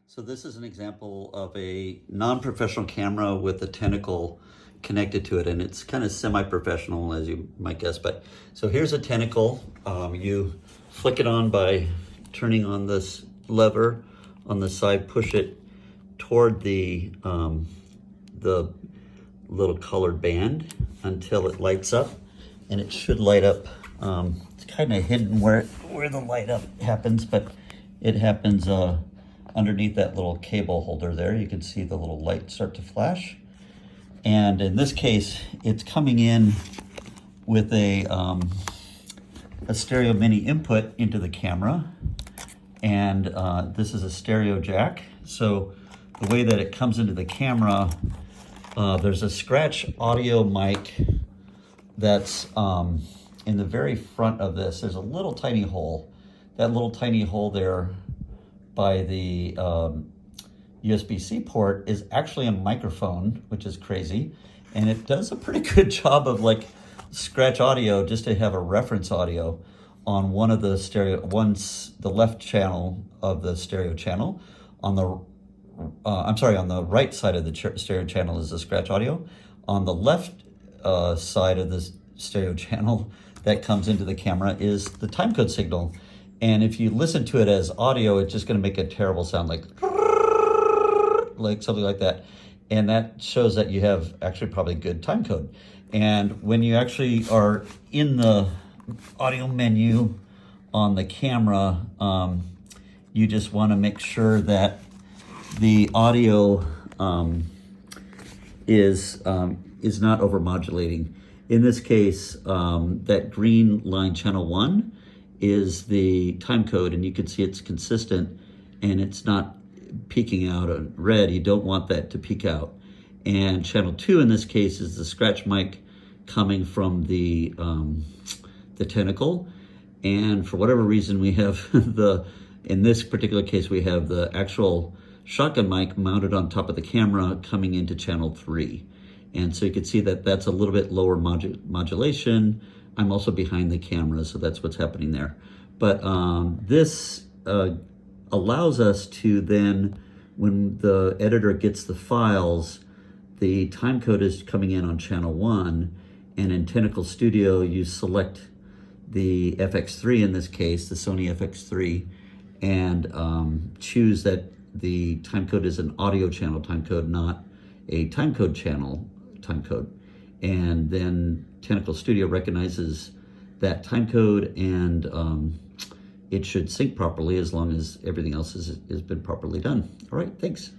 So this is an example of a non-professional camera with a Tentacle connected to it, and it's kind of semi-professional, as you might guess. But so here's a Tentacle. You flick it on by turning on this lever on the side, push it toward the little colored band until it lights up, and it should light up. It's kind of hidden where the light up happens, but it happens underneath that little cable holder there. You can see the little light start to flash. And in this case, it's coming in with a stereo mini input into the camera. And this is a stereo jack. So the way that it comes into the camera, there's a scratch audio mic that's in the very front of this. There's a little tiny hole. That little tiny hole there by the USB-C port is actually a microphone, which is crazy. And it does a pretty good job of like scratch audio, just to have a reference audio on one of the stereo, the left channel of the stereo channel. On the, on the right side of the stereo channel is the scratch audio. On the left side of the stereo channel that comes into the camera is the timecode signal. And if you listen to it as audio, it's just going to make a terrible sound, like something like that. And that shows that you have actually probably good timecode. And when you actually are in the audio menu on the camera, you just want to make sure that the audio is not overmodulating. In this case, that green line, channel 1, is the timecode, and you can see it's consistent and it's not peeking out on red. You don't want that to peak out. And channel 2 in this case is the scratch mic coming from the Tentacle. And for whatever reason, we have in this particular case, we have the actual shotgun mic mounted on top of the camera coming into channel 3. And so you can see that that's a little bit lower modulation. I'm also behind the camera, so that's what's happening there. But this allows us to then, when the editor gets the files, the timecode is coming in on channel 1, and in Tentacle Studio, you select the FX3 in this case, the Sony FX3, and choose that the timecode is an audio channel timecode, not a timecode channel timecode. And then Tentacle Studio recognizes that timecode, and it should sync properly as long as everything else has been properly done. All right, thanks.